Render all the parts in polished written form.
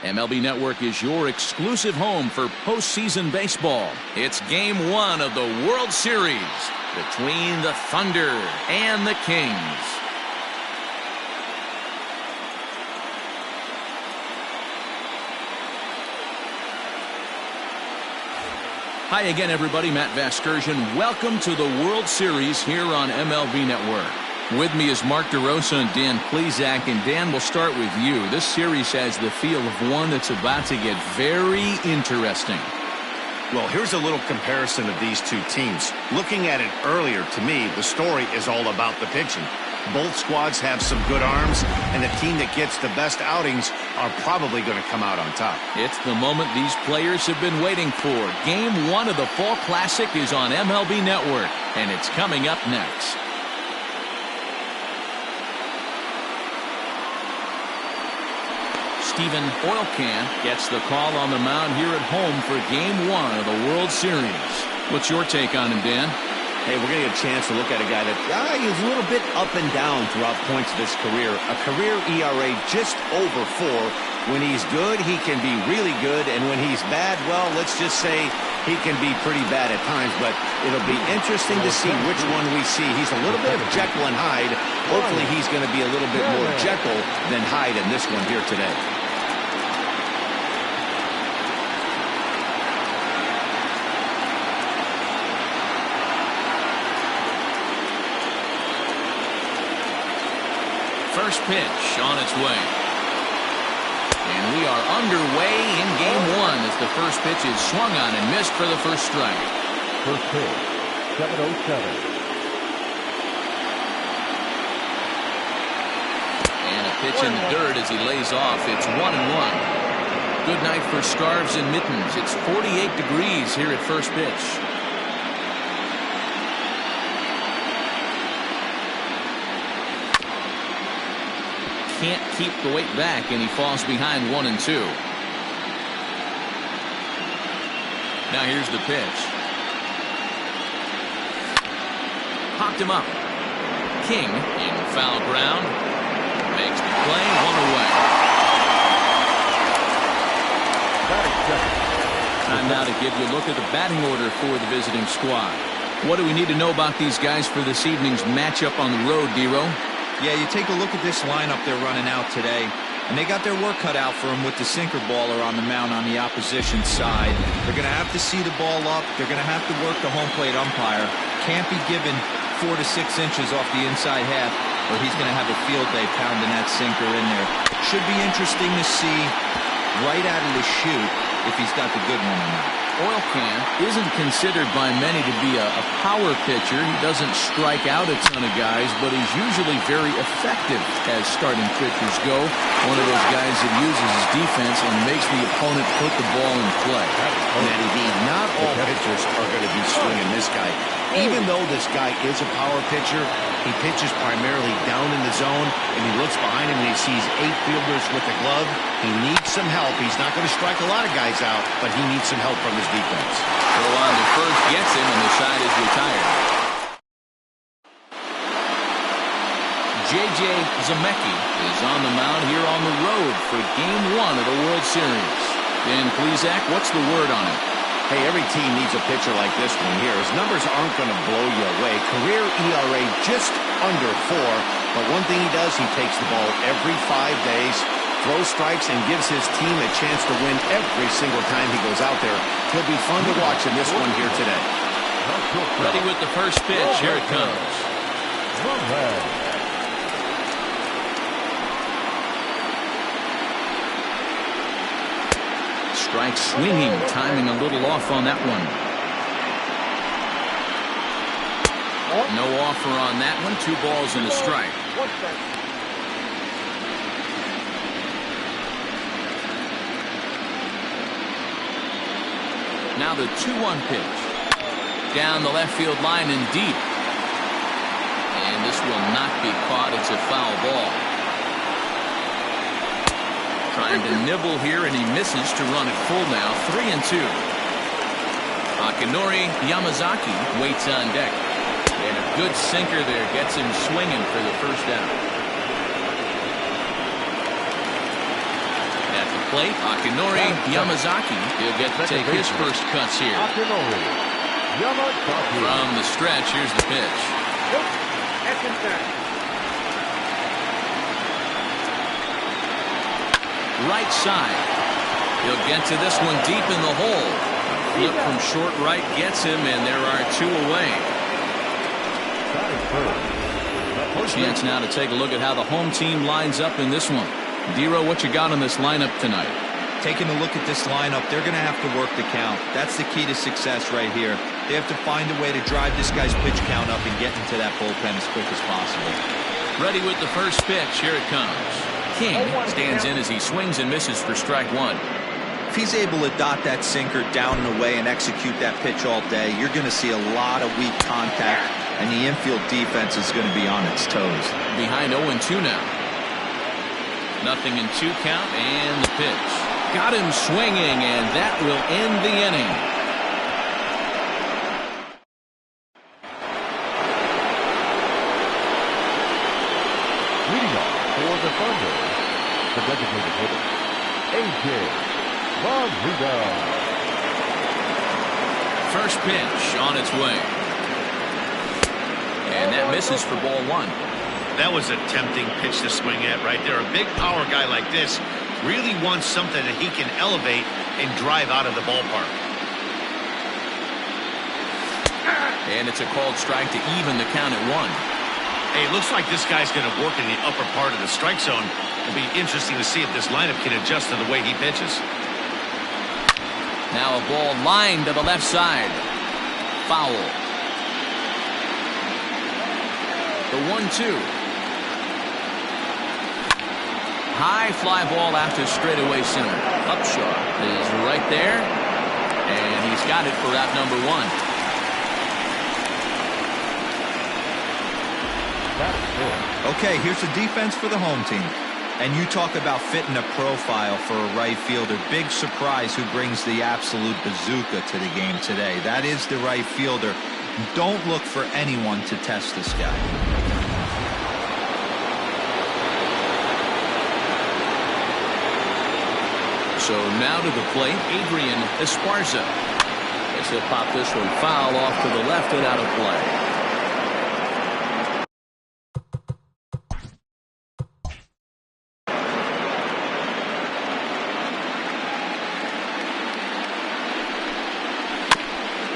MLB Network is your exclusive home for postseason baseball. It's Game 1 of the World Series between the Thunder and the Kings. Hi again, everybody. Matt Vasgersian. Welcome to the World Series here on MLB Network. With me is Mark DeRosa and Dan Plesac. And Dan, we'll start with you. This series has the feel of one that's about to get very interesting. Well, here's a little comparison of these two teams. Looking at it earlier, to me, the story is all about the pitching. Both squads have some good arms, and the team that gets the best outings are probably going to come out on top. It's the moment these players have been waiting for. Game 1 of the Fall Classic is on MLB Network, and it's coming up next. Stephen Oilcan gets the call on the mound here at home for Game 1 of the World Series. What's your take on him, Dan? Hey, we're going to get a chance to look at a guy that he's a little bit up and down throughout points of his career. A career ERA just over 4. When he's good, he can be really good. And when he's bad, well, let's just say he can be pretty bad at times. But it'll be interesting to see which one we see. He's a little bit of Jekyll and Hyde. Hopefully he's going to be a little bit more Jekyll than Hyde in this one here today. First pitch on its way. And we are underway in Game 1 as the first pitch is swung on and missed for the first strike. First pitch, 7:07. And a pitch in the dirt as he lays off. It's 1-1. Good night for scarves and mittens. It's 48 degrees here at first pitch. Can't keep the weight back, and he falls behind 1-2. Now here's the pitch. Popped him up. King in foul ground. Makes the play, 1 away. Time now to give you a look at the batting order for the visiting squad. What do we need to know about these guys for this evening's matchup on the road, D-Row? Yeah, you take a look at this lineup they're running out today, and they got their work cut out for them with the sinker baller on the mound on the opposition side. They're going to have to see the ball up. They're going to have to work the home plate umpire. Can't be given 4 to 6 inches off the inside half, or he's going to have a field day pounding that sinker in there. Should be interesting to see right out of the chute if he's got the good one or not. Oilcan isn't considered by many to be a power pitcher. He doesn't strike out a ton of guys, but he's usually very effective as starting pitchers go. One of those guys that uses his defense and makes the opponent put the ball in play. Matty B, not all pitchers are going to be swinging this guy. Even though this guy is a power pitcher, he pitches primarily down in the zone, and he looks behind him and he sees 8 fielders with the glove. He needs some help. He's not going to strike a lot of guys out, but he needs some help from his defense. Throw on to first gets him, and the side is retired. J.J. Zemecki is on the mound here on the road for Game 1 of the World Series. Dan Plesac, what's the word on him? Hey, every team needs a pitcher like this one here. His numbers aren't going to blow you away. Career ERA just under 4. But one thing he does, he takes the ball every 5 days, throws strikes, and gives his team a chance to win every single time he goes out there. He'll be fun to watch in this one here today. Ready with the first pitch. Here it comes. Strike swinging, timing a little off on that one. No offer on that one. 2 balls and a strike. Now the 2-1 pitch. Down the left field line and deep. And this will not be caught. It's a foul ball. Trying to nibble here, and he misses to run it full now. 3-2. Akinori Yamazaki waits on deck. And a good sinker there gets him swinging for the first out. At the plate, Akinori Yamazaki. He'll get to take his first cuts here. Akinori Yamazaki. From the stretch, here's the pitch. Right side. He'll get to this one deep in the hole. Flip from short right gets him, and there are 2 away. A chance now to take a look at how the home team lines up in this one. Dero, what you got on this lineup tonight? Taking a look at this lineup, they're going to have to work the count. That's the key to success right here. They have to find a way to drive this guy's pitch count up and get into that bullpen as quick as possible. Ready with the first pitch. Here it comes. King stands in as he swings and misses for strike 1. If he's able to dot that sinker down and away and execute that pitch all day, you're going to see a lot of weak contact, and the infield defense is going to be on its toes. Behind 0-2 now. Nothing in 2 count, and the pitch. Got him swinging, and that will end the inning. Leading off for the Thunder, the designated hitter, A.J. Rodriguez. First pitch on its way. And that misses for ball 1. That was a tempting pitch to swing at right there. A big power guy like this really wants something that he can elevate and drive out of the ballpark. And it's a called strike to even the count at 1. Hey, it looks like this guy's going to work in the upper part of the strike zone. It'll be interesting to see if this lineup can adjust to the way he pitches. Now a ball lined to the left side. Foul. The 1-2. High fly ball out to straightaway center. Upshaw is right there, and he's got it for out number 1. Okay, here's the defense for the home team. And you talk about fitting a profile for a right fielder. Big surprise who brings the absolute bazooka to the game today. That is the right fielder. Don't look for anyone to test this guy. So now to the plate, Adrian Esparza. As he'll pop this one foul off to the left and out of play.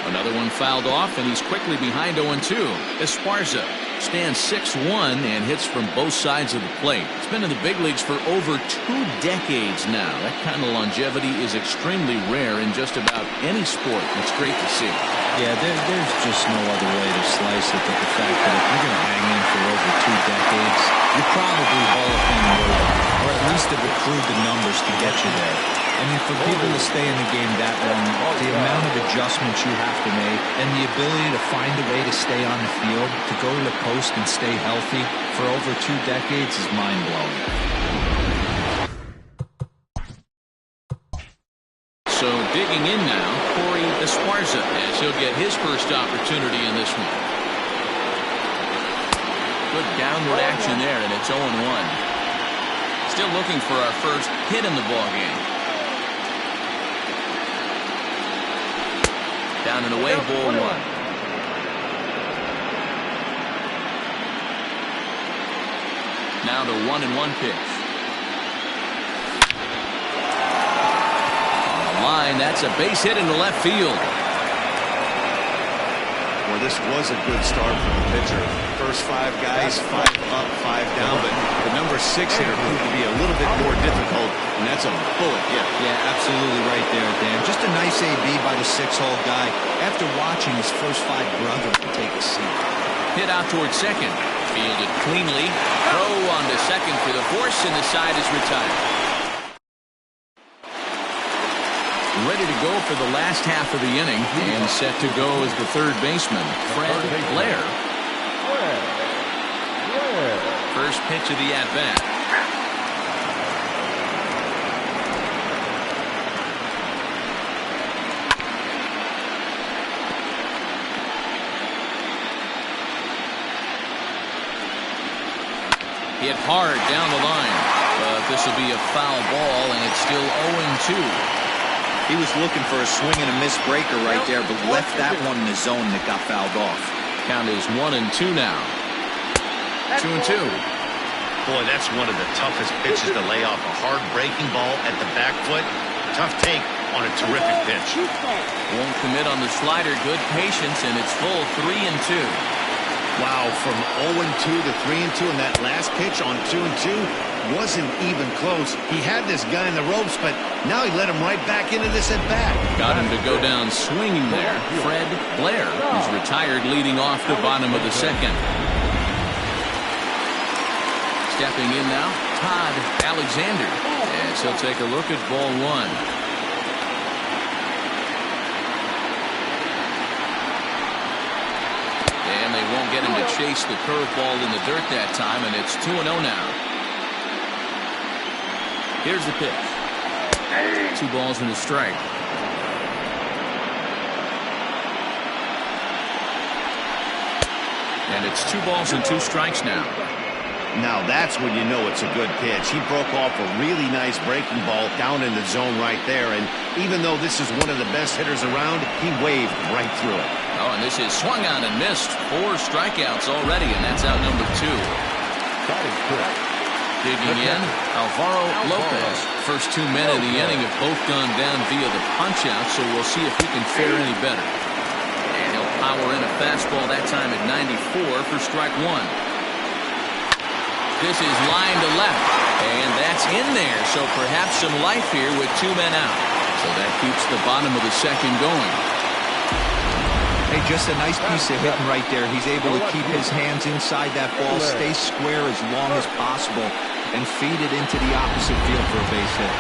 Another one fouled off, and he's quickly behind 0-2. Esparza stands 6'1" and hits from both sides of the plate. He's been in the big leagues for over 2 decades now. That kind of longevity is extremely rare in just about any sport. It's great to see. Yeah, there's just no other way to slice it but the fact that if you're going to hang in for over 2 decades, you're probably Hall of Fame worthy, or at least have accrued the numbers to get you there. I mean, for people to stay in the game that long, the amount of adjustments you have to make and the ability to find a way to stay on the field, to go to the post and stay healthy for over 2 decades is mind-blowing. So digging in now, Corey Esparza, as he'll get his first opportunity in this one. Good downward action there, and it's 0-1. Still looking for our first hit in the ballgame. Down and away, ball 1. Now the 1-1 pitch. On the line, that's a base hit into left field. Well, this was a good start for the pitcher. First 5 guys, 5 up, 5 down, but the number 6 hitter proved to be a little bit more difficult, and that's a bullet hit. Yeah, absolutely right there, Dan. Just a nice AB by the 6-hole guy after watching his first 5 brother take a seat. Hit out towards second. Fielded cleanly. Throw on to second for the force, and the side is retired. Ready to go for the last half of the inning, and set to go as the third baseman, Fred Blair. First pitch of the at-bat. Hit hard down the line. A but this will be a foul ball, and it's still 0-2. He was looking for a swing and a miss breaker right there, but left that one in the zone that got fouled off. Count is 1-2 now. 2-2. Boy, that's one of the toughest pitches to lay off. A hard breaking ball at the back foot. Tough take on a terrific pitch. Won't commit on the slider. Good patience, and it's full 3-2. Wow, from 0-2 to 3-2, and that last pitch on 2-2 wasn't even close. He had this guy in the ropes, but now he let him right back into this at bat. Got him to go down swinging there. Fred Blair is retired leading off the bottom of the second. Stepping in now, Todd Alexander. And he'll take a look at ball one. And they won't get him to chase the curveball in the dirt that time, and it's 2-0 now. Here's the pitch. 2 balls and a strike. And it's 2 balls and 2 strikes now. Now that's when you know it's a good pitch. He broke off a really nice breaking ball down in the zone right there, and even though this is one of the best hitters around, he waved right through it. Oh, and this is swung on and missed. 4 strikeouts already, and that's out number 2. Digging in, Alvaro Lopez. First 2 men of the inning have both gone down via the punch-out, so we'll see if he can fare any better. And he'll power in a fastball that time at 94 for strike 1. This is line to left, and that's in there, so perhaps some life here with 2 men out. So that keeps the bottom of the second going. Hey, just a nice piece of hitting right there. He's able to keep his hands inside that ball, stay square as long as possible, and feed it into the opposite field for a base hit.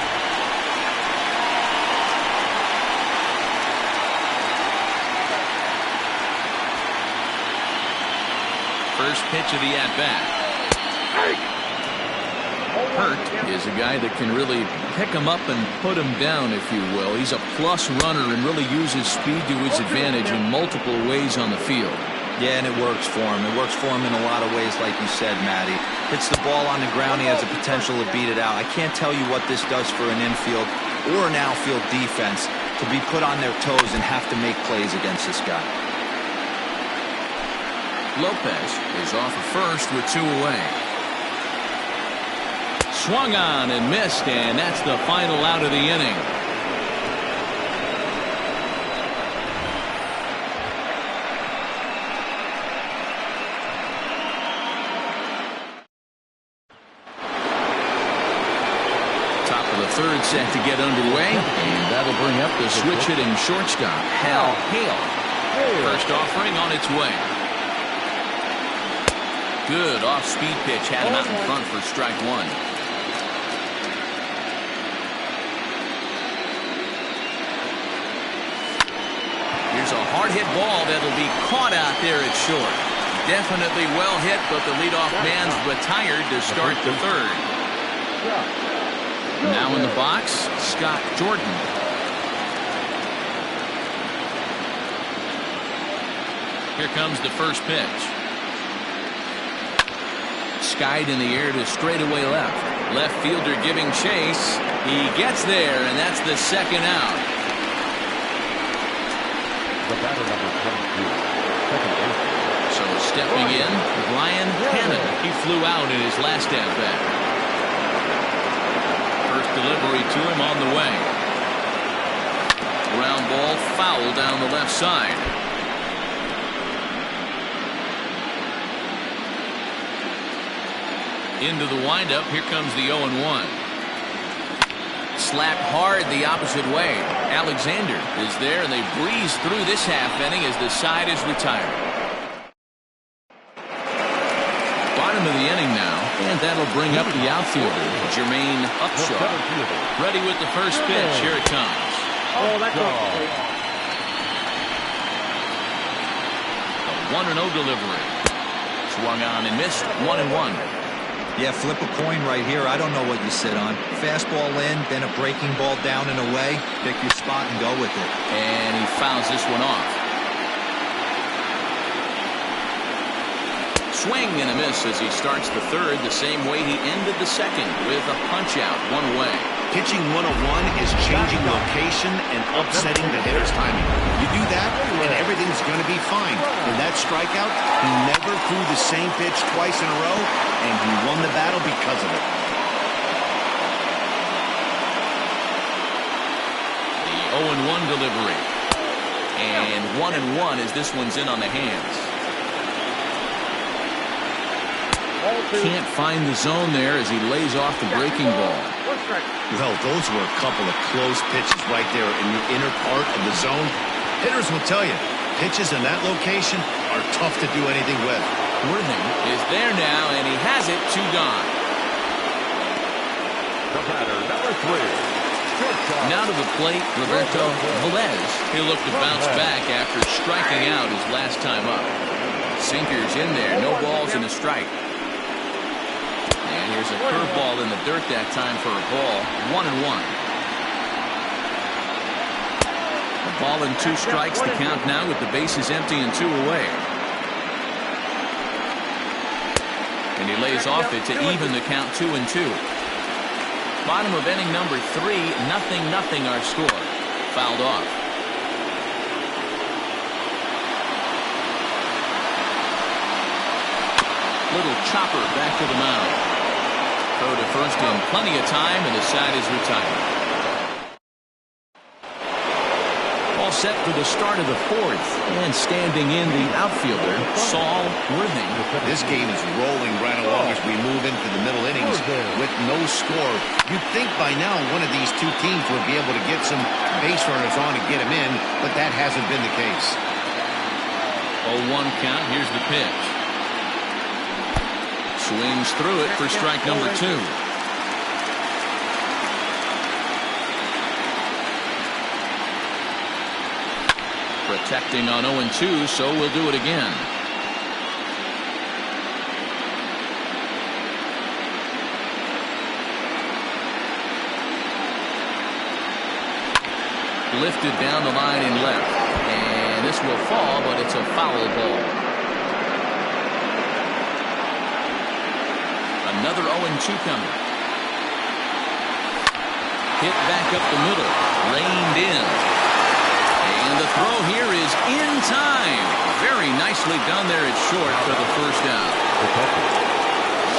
First pitch of the at-bat. Hurt is a guy that can really pick him up and put him down, if you will. He's a plus runner and really uses speed to his advantage in multiple ways on the field. Yeah, and it works for him. It works for him in a lot of ways, like you said, Matty. Hits the ball on the ground, he has the potential to beat it out. I can't tell you what this does for an infield or an outfield defense to be put on their toes and have to make plays against this guy. Lopez is off of first with 2 away. Swung on and missed, and that's the final out of the inning. Top of the third set to get underway, and that'll bring up the switch-hitting shortstop, Hal Hale. First offering on its way. Good off-speed pitch, had him out in front for strike 1. Here's a hard-hit ball that'll be caught out there at short. Definitely well hit, but the leadoff man's retired to start the third. Now in the box, Scott Jordan. Here comes the first pitch. Skied in the air to straightaway left. Left fielder giving chase. He gets there, and that's the second out. The batter number 22, second baseman. So stepping in, Ryan Hannon. He flew out in his last at-bat. First delivery to him on the way. Ground ball foul down the left side. Into the windup. Here comes the 0-1. Slapped hard the opposite way. Alexander is there, and they breeze through this half inning as the side is retired. Bottom of the inning now, and that'll bring up the outfielder, Jermaine Upshaw. Ready with the first pitch. Here it comes. Oh, that's A 1-0 delivery. Swung on and missed. 1-1. Yeah, flip a coin right here. I don't know what you sit on. Fastball in, then a breaking ball down and away. Pick your spot and go with it. And he fouls this one off. swing and a miss as he starts the third the same way he ended the second, with a punch out one way. Pitching 101 is changing location and upsetting the hitter's timing. You do that, and everything's going to be fine. In that strikeout, he never threw the same pitch twice in a row, and he won the battle because of it. The 0-1 delivery. And 1-1 as this one's in on the hands. Can't find the zone there as he lays off the breaking ball. Well, those were a couple of close pitches right there in the inner part of the zone. Hitters will tell you, pitches in that location are tough to do anything with. Worthing is there now, and he has it, 2 gone. The batter, number 3. Now to the plate, Roberto Velez. He'll look to bounce back after striking out his last time up. Sinkers in there, no balls and a strike. And here's a curveball in the dirt that time for a ball. 1-1. A ball and 2 strikes to count now with the bases empty and 2 away. And he lays off it to even the count 2-2. Bottom of inning number 3, 0-0 our score. Fouled off. Little chopper back to the mound. Throw to first in plenty of time, and the side is retired. All set for the start of the 4th, and standing in the outfielder, Saul Worthing. This game is rolling right along as we move into the middle innings with no score. You'd think by now one of these 2 teams would be able to get some base runners on and get them in, but that hasn't been the case. 0-1 count. Here's the pitch. Swings through it for strike number 2. Protecting on 0-2, so we'll do it again. Lifted down the line in left. And this will fall, but it's a foul ball. Another 0-2 coming. Hit back up the middle. Reined in. And the throw here is in time. Very nicely done there at short for the first out.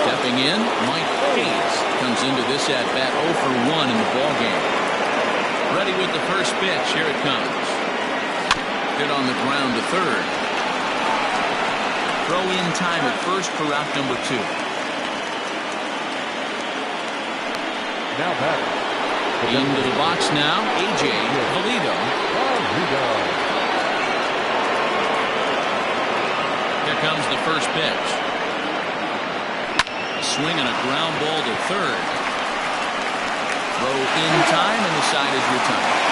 Stepping in, Mike Hayes comes into this at-bat 0 for 1 in the ballgame. Ready with the first pitch. Here it comes. Hit on the ground to third. Throw in time at first for out number 2. Now batter. Into the box now, A.J. Valido. Here comes the first pitch. A swing and a ground ball to third. Throw in time, and the side is retired.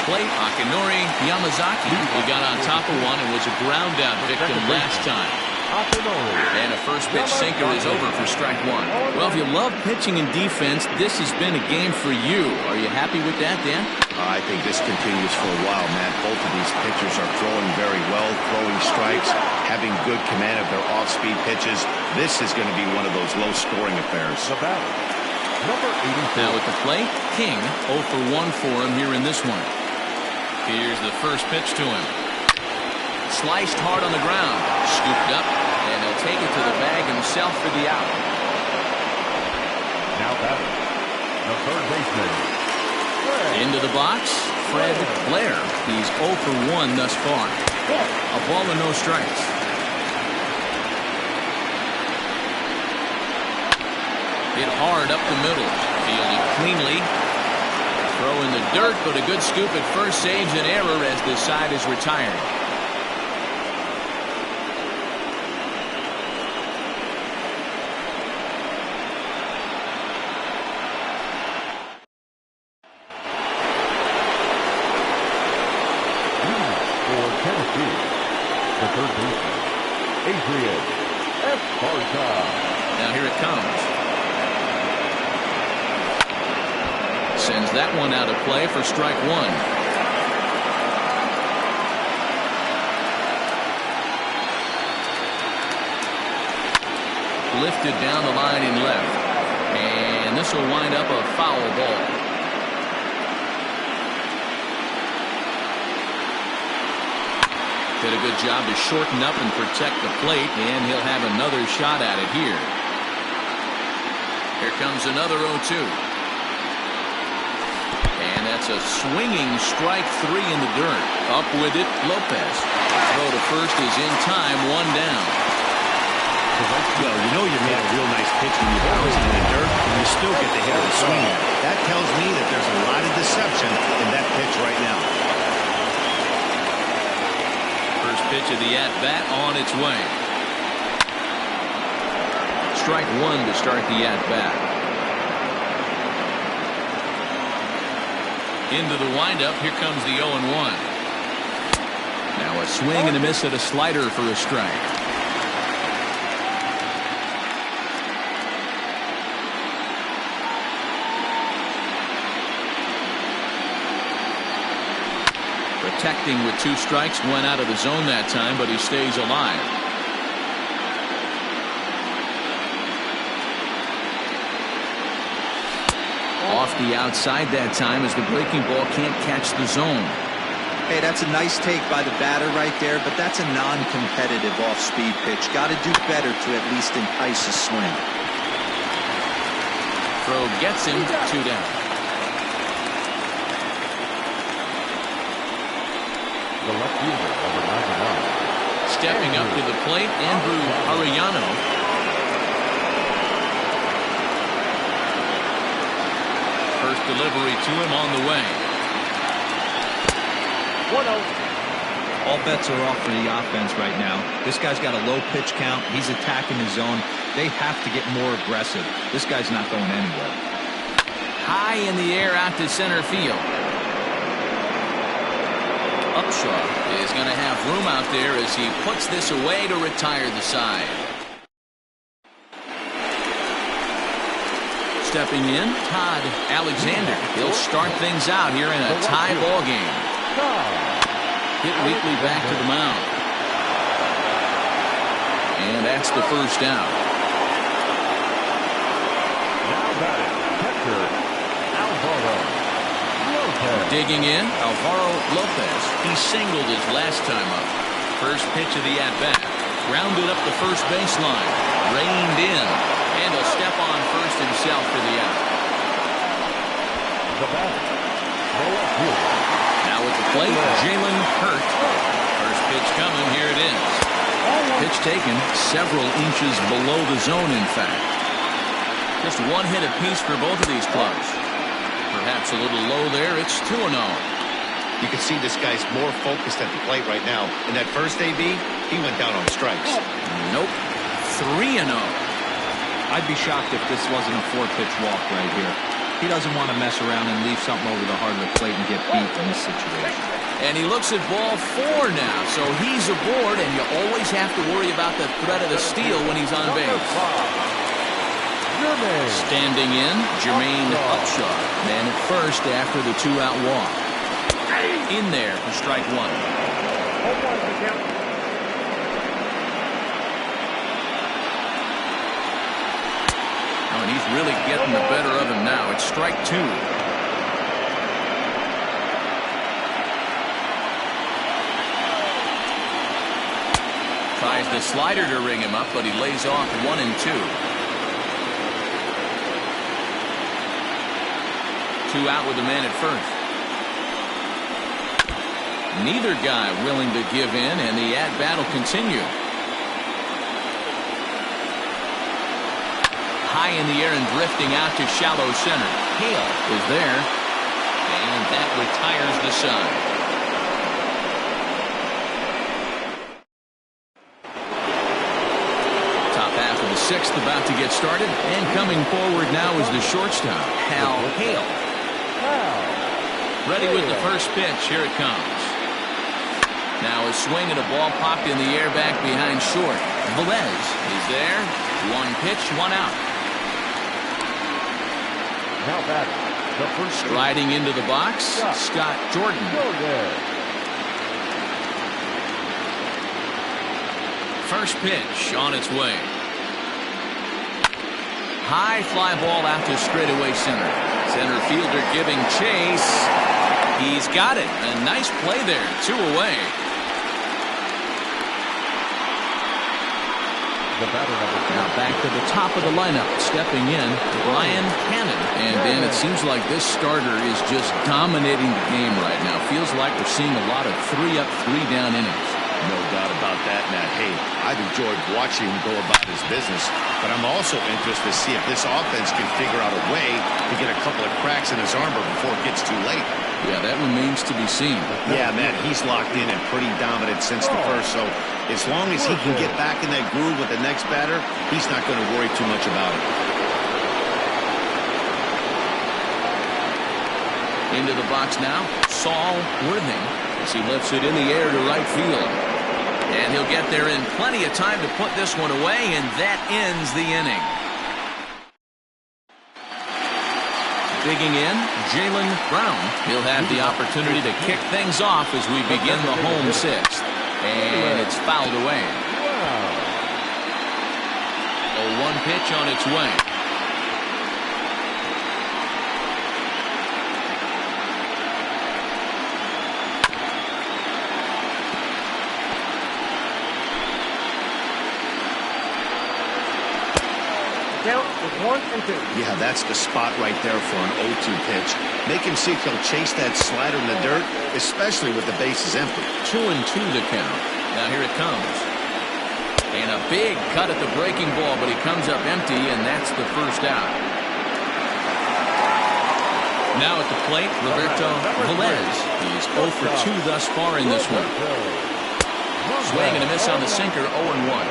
Plate, Akinori Yamazaki, who got on top of one and was a ground out victim last time. And a first pitch sinker is over for strike 1. Well, if you love pitching and defense, this has been a game for you. Are you happy with that, Dan? I think this continues for a while, Matt. Both of these pitchers are throwing very well, throwing strikes, having good command of their off-speed pitches. This is going to be one of those low-scoring affairs. Number 84. Now at the plate, King 0 for 1 for him here in this one. Here's the first pitch to him. Sliced hard on the ground. Scooped up, and he'll take it to the bag himself for the out. Now batter, the third baseman. Into the box, Fred Blair. He's 0 for 1 thus far. A ball and no strikes. Hit hard up the middle. Fielded cleanly. Throw in the dirt, but a good scoop at first saves an error as this side is retired. For Tennessee, the third baseman, Adrian Esparza. Now here it comes. Sends that one out of play for strike one. Lifted down the line in left. And this will wind up a foul ball. Did a good job to shorten up and protect the plate, and he'll have another shot at it here. Here comes another 0-2. And that's a swinging strike three in the dirt. Up with it, Lopez. Throw to first is in time, one down. Well, you know you made a real nice pitch when you bounce it in the dirt, and you still get the hit of the swing at it. That tells me that there's a lot of deception in that pitch right now. First pitch of the at-bat on its way. Strike one to start the at-bat. Into the windup, here comes the 0-1. Now a swing and a miss at a slider for a strike. Protecting with two strikes, went out of the zone that time, but he stays alive. Off the outside that time as the breaking ball can't catch the zone. Hey, that's a nice take by the batter right there, but that's a non-competitive off-speed pitch. Got to do better to at least entice a swing. Throw gets him, 2 down. The left fielder, number 99. Stepping up to the plate, Andrew Arellano. First delivery to him on the way. 1-0. All bets are off for the offense right now. This guy's got a low pitch count. He's attacking his zone. They have to get more aggressive. This guy's not going anywhere. High in the air out to center field. Upshaw is going to have room out there as he puts this away to retire the side. Stepping in, Todd Alexander. He'll start things out here in a tie ball game. Hit weakly back to the mound. And that's the first out. Now batting, catcher, Alvaro. Digging in, Alvaro Lopez. He singled his last time up. First pitch of the at-bat. Grounded up the first baseline. Reined in. And he'll step on first himself for the out. The batter, the left fielder. Now at the plate, Jalen Hurt. First pitch coming, here it is. Pitch taken several inches below the zone, in fact. Just one hit apiece for both of these clubs. Perhaps a little low there. It's 2-0. You can see this guy's more focused at the plate right now. In that first AB, he went down on strikes. Nope. 3-0. I'd be shocked if this wasn't a 4-pitch walk right here. He doesn't want to mess around and leave something over the heart of the plate and get beat in this situation. And he looks at ball 4 now, so he's aboard, and you always have to worry about the threat of the steal when he's on base. Standing in, Jermaine Upshaw. Man at first after the 2-out walk. In there for strike one. Oh, and he's really getting the better of him now. It's strike 2. Tries the slider to ring him up, but he lays off 1 and 2. 2 out with a man at first. Neither guy willing to give in, and the at-bat will continue. High in the air and drifting out to shallow center. Hale is there, and that retires the side. Top half of the 6th about to get started, and coming forward now is the shortstop, Hal Hale. Ready with the first pitch. Here it comes. Now a swing and a ball popped in the air back behind short. Velez is there. 1 pitch, 1 out. Now batting, The first Riding into the box, Scott Jordan. First pitch on its way. High fly ball out to straightaway center. Center fielder giving chase. He's got it. A nice play there. 2 away. The batter Now back to the top of the lineup. Stepping in, Brian Hannon. And Dan, it seems like this starter is just dominating the game right now. Feels like we're seeing a lot of 3-up, 3-down innings. No doubt about that, Matt. Hey, I've enjoyed watching him go about his business, but I'm also interested to see if this offense can figure out a way to get a couple of cracks in his armor before it gets too late. Yeah, that remains to be seen. Yeah, man, he's locked in and pretty dominant since the first, so as long as he can get back in that groove with the next batter, he's not going to worry too much about it. Into the box now, Saul Worthing, as he lifts it in the air to right field. And he'll get there in plenty of time to put this one away, and that ends the inning. Digging in, Jaylen Brown. He'll have the opportunity to kick things off as we begin the home sixth. And it's fouled away. 0-1 pitch on its way. count is 1-2. Yeah, that's the spot right there for an 0-2 pitch. Make him see if he'll chase that slider in the dirt, especially with the bases empty. 2-2 the count. Now here it comes. And a big cut at the breaking ball, but he comes up empty, and that's the first out. Now at the plate, Roberto Velez. He's 0 for 2 thus far in this one. Swing and a miss on the sinker, 0-1.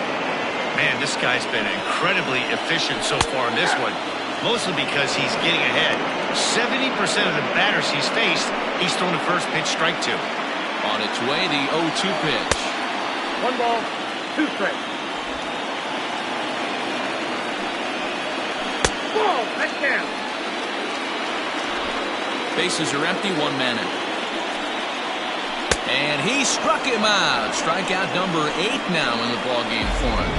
Man, this guy's been incredibly efficient so far in this one, mostly because he's getting ahead. 70% of the batters he's faced, he's thrown the first pitch strike to. On its way, the 0-2 pitch. 1 ball, 2 strikes. Ball, that's down. Bases are empty, 1 man in. And he struck him out. Strikeout number 8 now in the ballgame for him.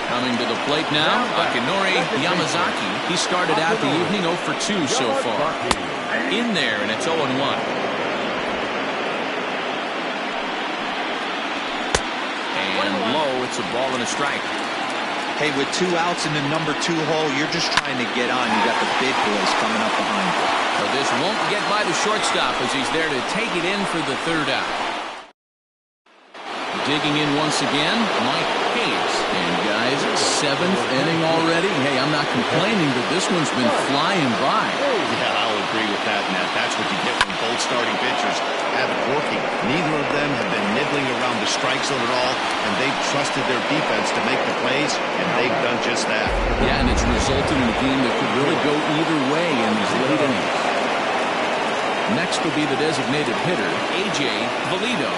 Coming to the plate now, Akinori Yamazaki. He started out the evening 0 for 2 so far. In there, and it's 0-1. And low, it's a ball and a strike. Hey, with 2 outs in the number 2 hole, you're just trying to get on. You got the big boys coming up behind you. So this won't get by the shortstop as he's there to take it in for the 3rd out. Digging in once again, Mike Hayes. And guys, 7th inning already. Hey, I'm not complaining, but this one's been flying by. Yeah, I'll agree with that, Matt. That's what you get when both starting pitchers have it working. Neither of them have been nibbling around the strike zone at all, and they've trusted their defense to make the plays, and they've done just that. Yeah, and it's resulted in a game that could really go either way in these late innings. Next will be the designated hitter, A.J. Valido.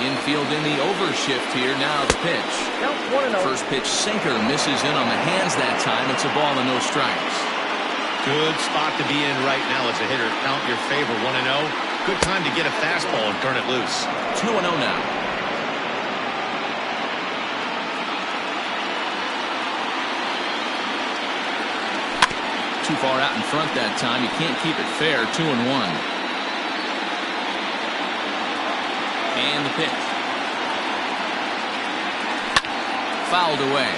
Infield in the overshift here. Now the pitch. Count 1-0. First pitch sinker misses in on the hands that time. It's a ball and no strikes. Good spot to be in right now as a hitter. Count your favor, 1-0. Good time to get a fastball and turn it loose. 2-0 now. Too far out in front that time. You can't keep it fair. 2-1. And the pitch. Fouled away.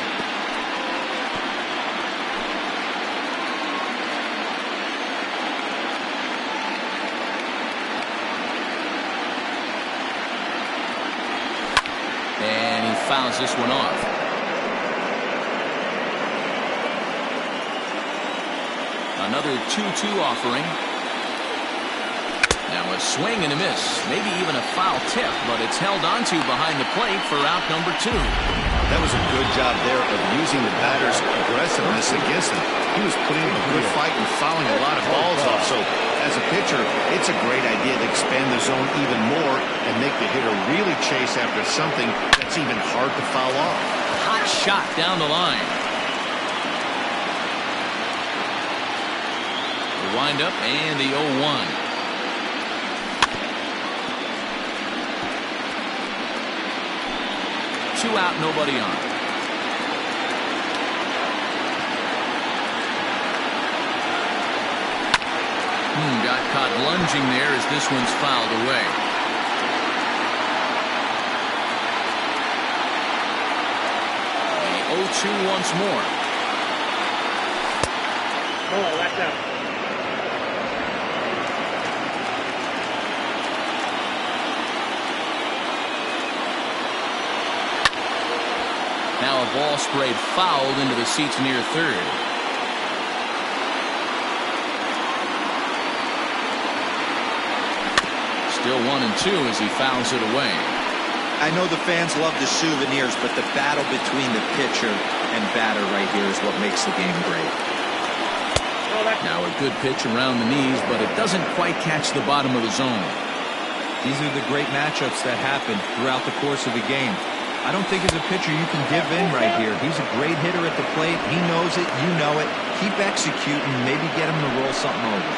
And he fouls this one off. Another 2-2 offering. Now a swing and a miss, maybe even a foul tip, but it's held onto behind the plate for out number 2. That was a good job there of using the batter's aggressiveness against him. He was putting up a good fight and fouling a lot of balls off. So as a pitcher, it's a great idea to expand the zone even more and make the hitter really chase after something that's even hard to foul off. Hot shot down the line. windup and the 0-1. Two out, nobody on. Got caught lunging there as this one's fouled away. The 0-2 once more. Oh, that's out. Now a ball sprayed fouled into the seats near third. Still 1-2 as he fouls it away. I know the fans love the souvenirs, but the battle between the pitcher and batter right here is what makes the game great. Now a good pitch around the knees, but it doesn't quite catch the bottom of the zone. These are the great matchups that happen throughout the course of the game. I don't think as a pitcher you can give in right here. He's a great hitter at the plate. He knows it. You know it. Keep executing. Maybe get him to roll something over.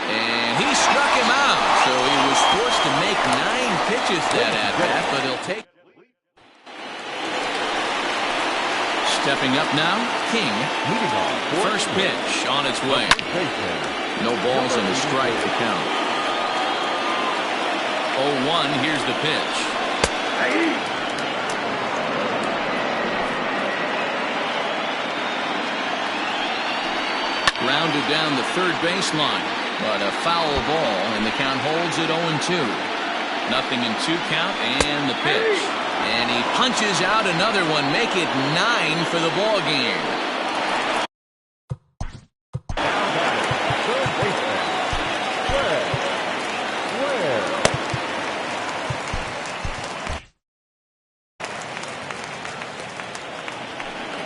And he struck him out. So he was forced to make 9 pitches that at bat, but he'll take. Stepping up now, King. First pitch on its way. No balls and a strike to count. 0-1, here's the pitch. Grounded down the third baseline, but a foul ball, and the count holds at 0-2. 0-2 count, and the pitch. And he punches out another one, make it 9 for the ball game.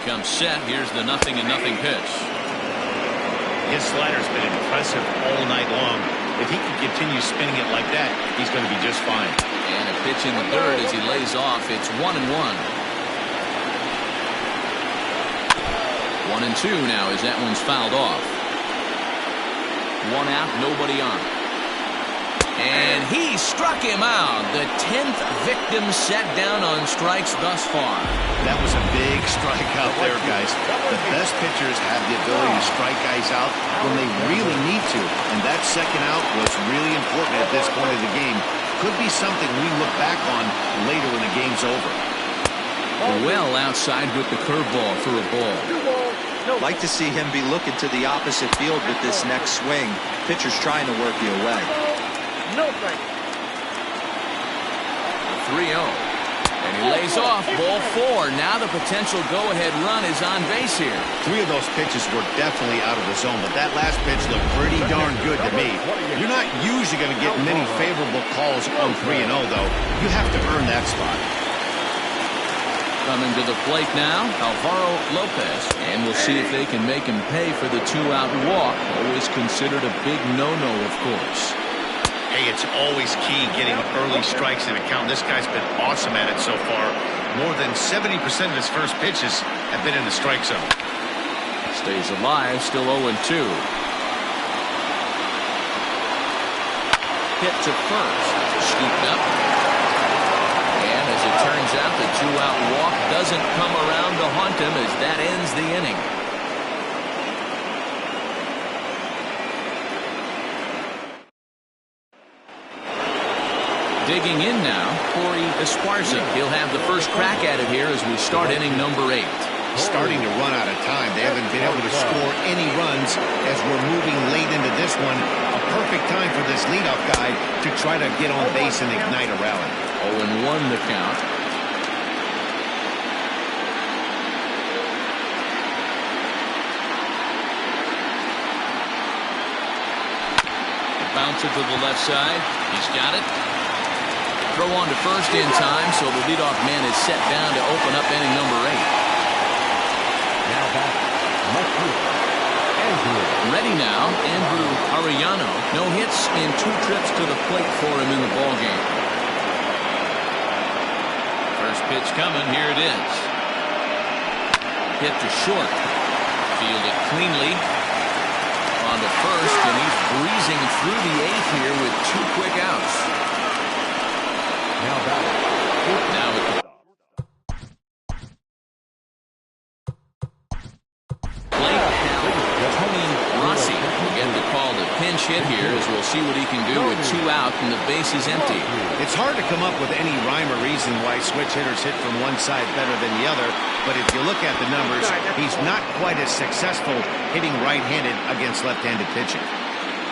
Comes set. Here's the 0-0 pitch. His slider's been impressive all night long. If he can continue spinning it like that, he's going to be just fine. And a pitch in the third as he lays off. It's 1-1. 1-2 now as that one's fouled off. 1 out, nobody on. And he struck him out. The 10th victim set down on strikes thus far. That was a big strike out there, guys. The best pitchers have the ability to strike guys out when they really need to. And that second out was really important at this point of the game. Could be something we look back on later when the game's over. Well outside with the curveball for a ball. Like to see him be looking to the opposite field with this next swing. Pitcher's trying to work you away. No thanks. 3-0. And he lays off ball 4. Now the potential go-ahead run is on base here. 3 of those pitches were definitely out of the zone, but that last pitch looked pretty darn good to me. You're not usually going to get many favorable calls on 3-0, though. You have to earn that spot. Coming to the plate now, Alvaro Lopez. And we'll see if they can make him pay for the 2-out walk. Always considered a big no-no, of course. Hey, it's always key getting early strikes in a count. This guy's been awesome at it so far. More than 70% of his first pitches have been in the strike zone. Stays alive, still 0-2. Hit to first. Scooped up. And as it turns out, the 2-out walk doesn't come around to haunt him as that ends the inning. Digging in now, Corey Esparza. He'll have the first crack at it here as we start inning number 8. Starting to run out of time. They haven't been able to score any runs as we're moving late into this one. A perfect time for this leadoff guy to try to get on base and ignite a rally. 0-1 the count. Bounce it to the left side. He's got it. Throw on to first in time, so the leadoff man is set down to open up inning number 8. Now back, Andrew. Ready now, Andrew Arellano. No hits in 2 trips to the plate for him in the ballgame. First pitch coming. Here it is. Hit to short. Fielded cleanly. On to first, and he's breezing through the 8th here with 2 quick outs. Now back. Now with the plate, Tony Rossi will get the call to pinch hit here, as we'll see what he can do with 2 out and the base is empty. It's hard to come up with any rhyme or reason why switch hitters hit from one side better than the other, but if you look at the numbers, he's not quite as successful hitting right-handed against left-handed pitching.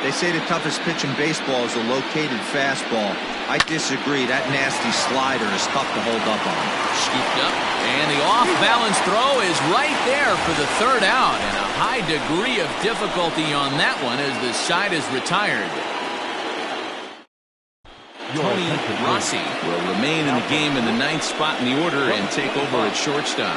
They say the toughest pitch in baseball is a located fastball. I disagree. That nasty slider is tough to hold up on. Scooped up, and the off-balance throw is right there for the 3rd out, and a high degree of difficulty on that one as the side is retired. Tony Rossi will remain in the game in the 9th spot in the order and take over at shortstop.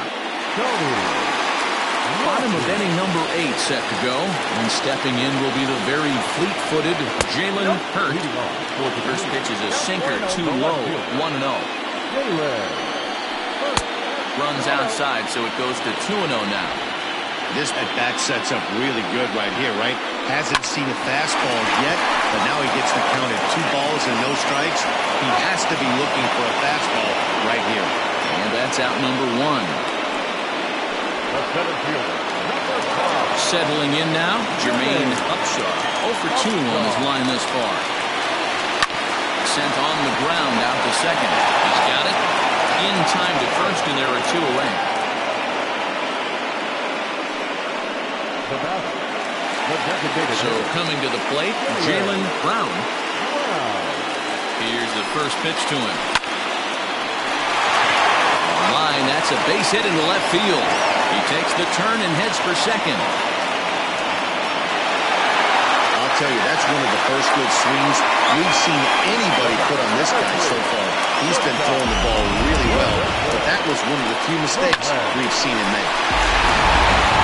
Bottom of inning number 8 set to go, and stepping in will be the very fleet-footed Jalen Hurt. The first pitch is a sinker, too low, 1-0. Runs outside, so it goes to 2-0 now. This at-bat sets up really good right here, right? Hasn't seen a fastball yet, but now he gets the count at 2 balls and no strikes. He has to be looking for a fastball right here. And that's out number 1. The center fielder, number 5. Settling in now, Jermaine Upshaw. 0 for 2 on his line thus far. Sent on the ground out to second. He's got it. In time to first, and there are 2 away. The batter, the designated So coming to the plate, Jalen Brown. Here's the first pitch to him. Line, that's a base hit into left field. He takes the turn and heads for second. I'll tell you, that's one of the first good swings we've seen anybody put on this guy so far. He's been throwing the ball really well, but that was one of the few mistakes we've seen him make.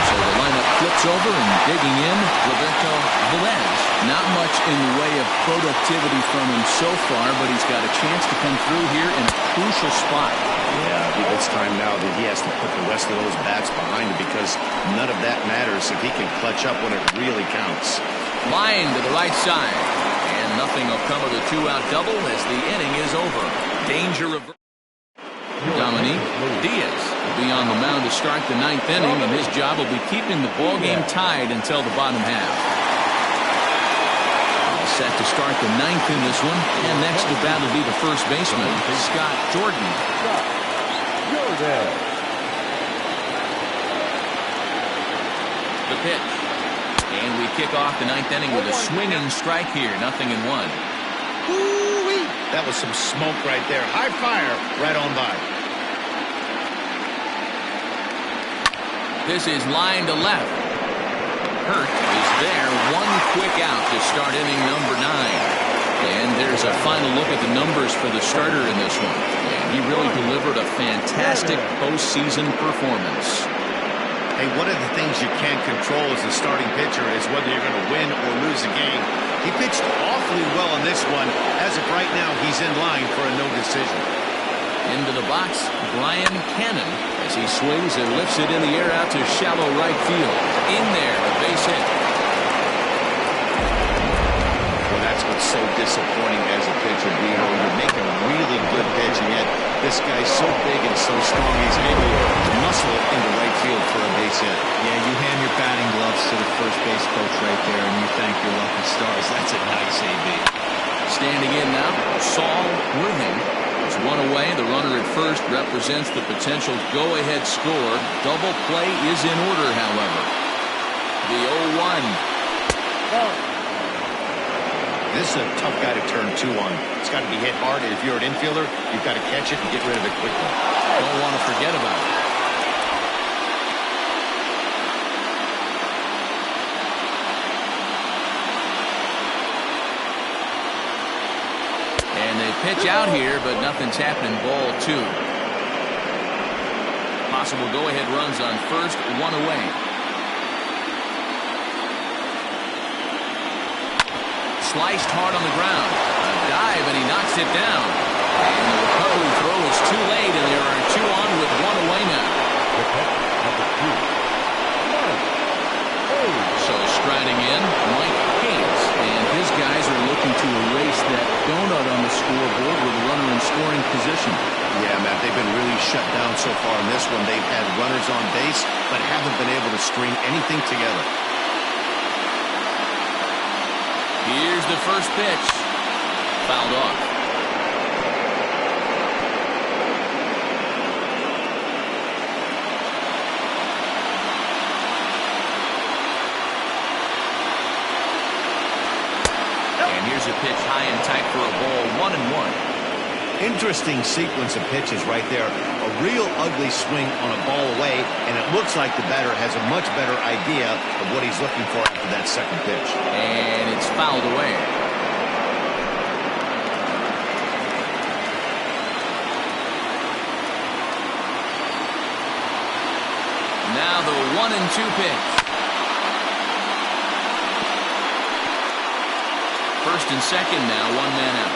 So the lineup flips over, and digging in, Roberto Velez. Not much in the way of productivity from him so far, but he's got a chance to come through here in a crucial spot. Yeah, I think it's time now that he has to put the rest of those bats behind him, because none of that matters if he can clutch up when it really counts. Line to the right side, and nothing will come of the 2-out double as the inning is over. Danger of Dominique Diaz will be on the mound to start the 9th inning, and his job will be keeping the ball game tied until the bottom half. All set to start the 9th in this one, and next to bat will be the first baseman, Scott Jordan. The pitch, and we kick off the 9th inning with a swinging strike here, 0-1. Woo-wee. That was some smoke right there. High fire right on by. This is line to left. Hurt is there. 1 quick out to start inning number 9. And there's a final look at the numbers for the starter in this one. And he really delivered a fantastic postseason performance. Hey, one of the things you can't control as a starting pitcher is whether you're going to win or lose a game. He pitched awfully well in this one. As of right now, he's in line for a no decision. Into the box, Brian Cannon, as he swings and lifts it in the air out to shallow right field. In there, a base hit. Well, that's what's so disappointing as a pitcher, Dino. You're making a really good pitch, and yet this guy's so big and so strong, he's able to muscle it into right field for a base hit. Yeah, you hand your batting gloves to the first base coach right there, and you thank your lucky stars. That's a nice AB. Standing in now, Saul Worthing. There's 1 away. The runner at first represents the potential go-ahead score. Double play is in order, however. The 0-1. This is a tough guy to turn 2 on. It's got to be hit hard, and if you're an infielder, you've got to catch it and get rid of it quickly. Don't want to forget about it. And they pitch out here, but nothing's happening. Ball 2. Possible go-ahead runs on first, 1 away. Sliced hard on the ground. A dive, and he knocks it down. And the recovery throw is too late, and there are looking to erase that donut on the scoreboard with a runner in scoring position. Yeah, Matt, they've been really shut down so far in this one. They've had runners on base, but haven't been able to string anything together. Here's the first pitch. Fouled off. And here's a pitch high and tight for a ball, 1-1. Interesting sequence of pitches right there. A real ugly swing on a ball away, and it looks like the batter has a much better idea of what he's looking for after that second pitch. And it's fouled away. Now the 1-2 pitch. First and second now, one man out.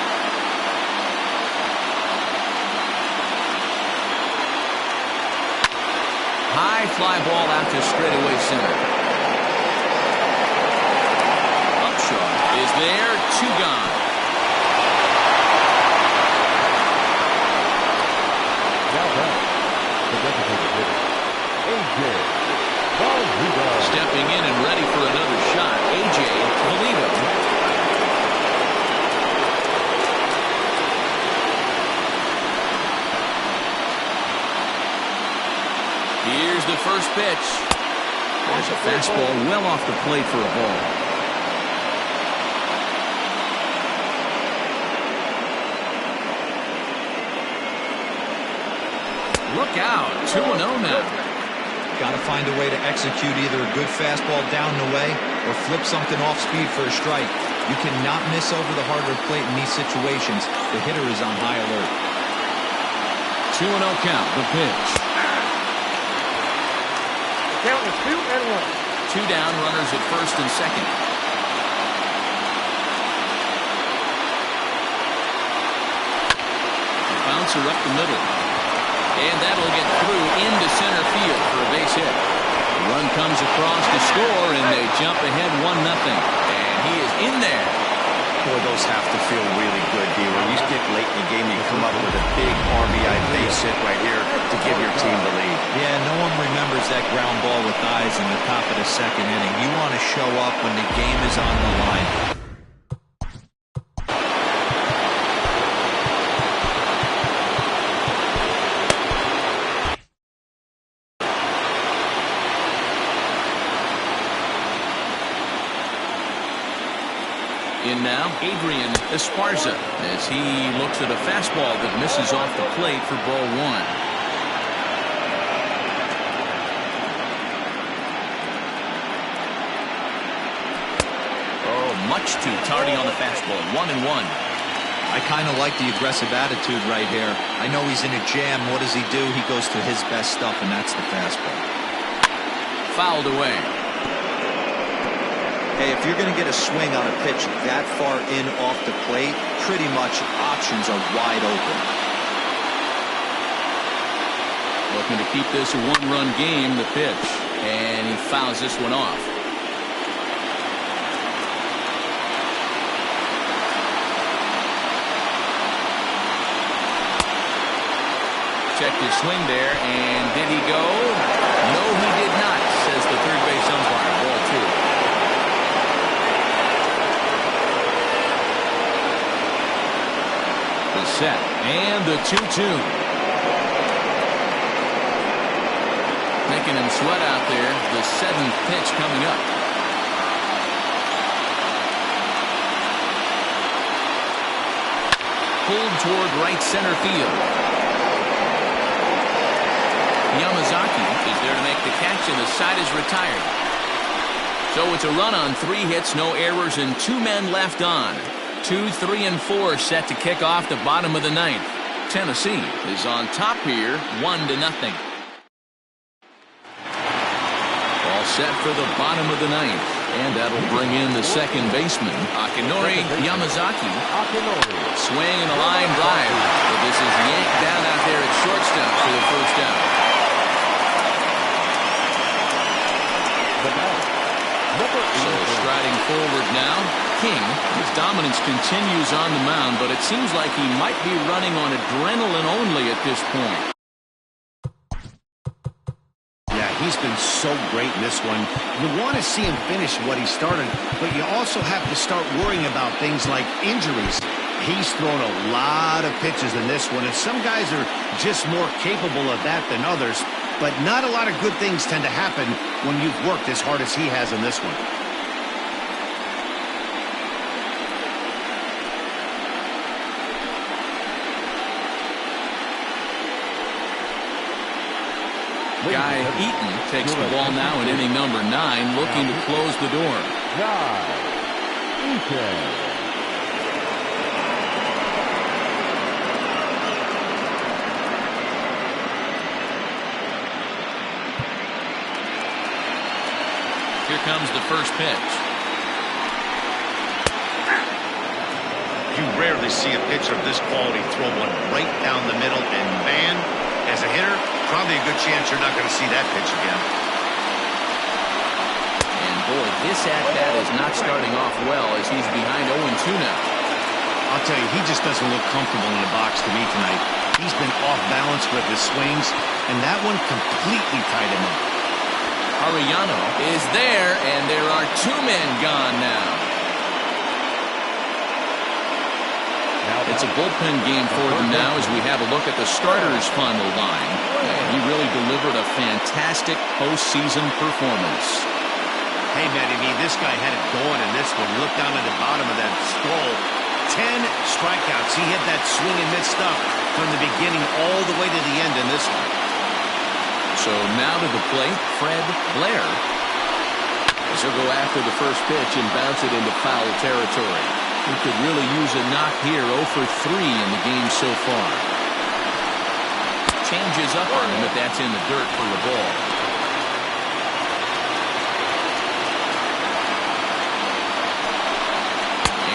High fly ball out to straightaway center. Upshaw is there, 2 gone. Now back, the designated hitter, A.J. Toledo. Stepping in and ready for another shot, A.J. Toledo. Here's the first pitch. There's a fastball well off the plate for a ball. Look out, 2-0 now. Got to find a way to execute either a good fastball down the way or flip something off speed for a strike. You cannot miss over the harder plate in these situations. The hitter is on high alert. 2-0 count, the pitch. Count is 2-1. 2 down, runners at first and second. Bouncer up the middle. And that'll get through into center field for a base hit. The run comes across to score, and they jump ahead 1-0. And he is in there. Boy, those have to feel really good, D. When you get late in the game, you come up with a big RBI base hit right here to give your team the lead. Yeah, no one remembers that ground ball with eyes in the top of the second inning. You want to show up when the game is on the line. In now, Adrian Esparza, as he looks at a fastball that misses off the plate for ball 1. Oh, much too tardy on the fastball, 1-1. I kind of like the aggressive attitude right here. I know he's in a jam. What does he do? He goes to his best stuff, and that's the fastball. Fouled away. Hey, if you're going to get a swing on a pitch that far in off the plate, pretty much options are wide open. Looking to keep this a 1-run game, the pitch. And he fouls this one off. Checked his swing there, and did he go? No, he did not, says the third base umpire. Ball 2. The set, and the 2-2. Making him sweat out there. The 7th pitch coming up. Pulled toward right center field. Yamazaki is there to make the catch, and the side is retired. So it's a run on 3 hits, no errors, and 2 men left on. 2, 3, and 4 set to kick off the bottom of the 9th. Tennessee is on top here, 1-0. All set for the bottom of the 9th, and that'll bring in the second baseman, Akinori Yamazaki. Swing and a line drive, but this is yanked down out there at shortstop for the first out. The batter, So striding forward now, King. His dominance continues on the mound, but it seems like he might be running on adrenaline only at this point. Yeah, he's been so great in this one. You want to see him finish what he started, but you also have to start worrying about things like injuries. He's thrown a lot of pitches in this one, and some guys are just more capable of that than others, but not a lot of good things tend to happen when you've worked as hard as he has in this one. Guy Eaton takes the ball now in inning number 9, looking to close the door. Guy Eaton. Here comes the first pitch. You rarely see a pitcher of this quality throw one right down the middle, and man, as a hitter, probably a good chance you're not going to see that pitch again. And boy, this at-bat is not starting off well as he's behind 0-2 now. I'll tell you, he just doesn't look comfortable in the box to me tonight. He's been off balance with his swings, and that one completely tied him up. Arellano is there, and there are 2 men gone now. It's a bullpen game for them now as we have a look at the starters' final line. And he really delivered a fantastic postseason performance. Hey, Matty V, this guy had it going in this one. Look down at the bottom of that scroll. 10 strikeouts. He hit that swing and miss stuff from the beginning all the way to the end in this one. So now to the plate, Fred Blair. As he'll go after the first pitch and bounce it into foul territory. He could really use a knock here, 0 for 3 in the game so far. Changes up on him, but that's in the dirt for the ball.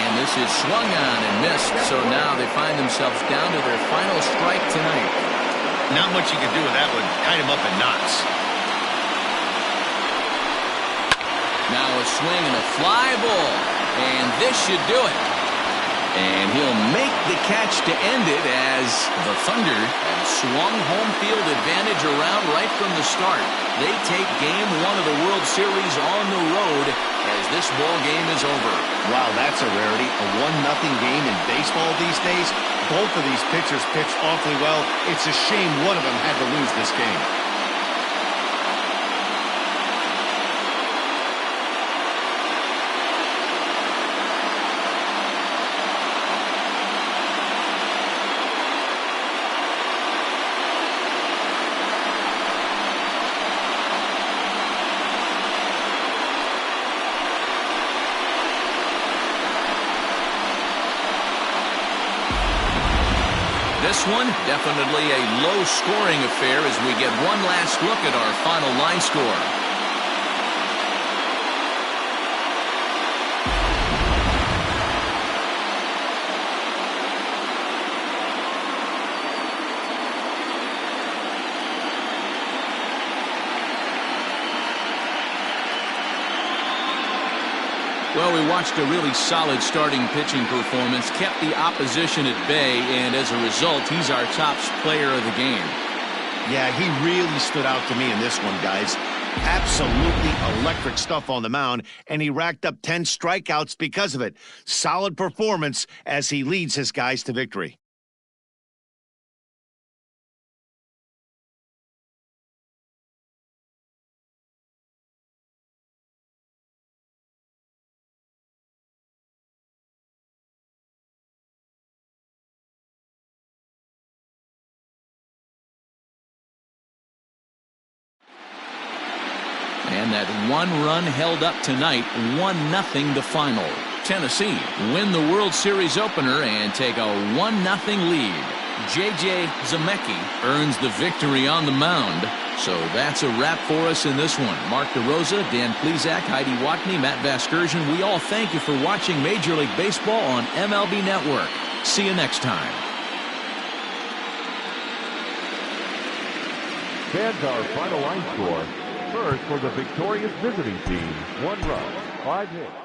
And this is swung on and missed, so now they find themselves down to their final strike tonight. Not much you can do with that one. Tied him up in knots. Now a swing and a fly ball. And this should do it. And he'll make the catch to end it as the Thunder have swung home field advantage around right from the start. They take game 1 of the World Series on the road as this ball game is over. Wow, that's a rarity. A 1-0 game in baseball these days. Both of these pitchers pitched awfully well. It's a shame one of them had to lose this game. This one, definitely a low-scoring affair as we get one last look at our final line score. Well, we watched a really solid starting pitching performance, kept the opposition at bay, and as a result, he's our top player of the game. Yeah, he really stood out to me in this one, guys. Absolutely electric stuff on the mound, and he racked up 10 strikeouts because of it. Solid performance as he leads his guys to victory. And that one run held up tonight, 1-0 the final. Tennessee win the World Series opener and take a 1-0 lead. J.J. Zemecki earns the victory on the mound. So that's a wrap for us in this one. Mark DeRosa, Dan Plesac, Heidi Watney, Matt Vasgersian, we all thank you for watching Major League Baseball on MLB Network. See you next time. Fans, our final line score. first for the victorious visiting team. 1 run, 5 hits.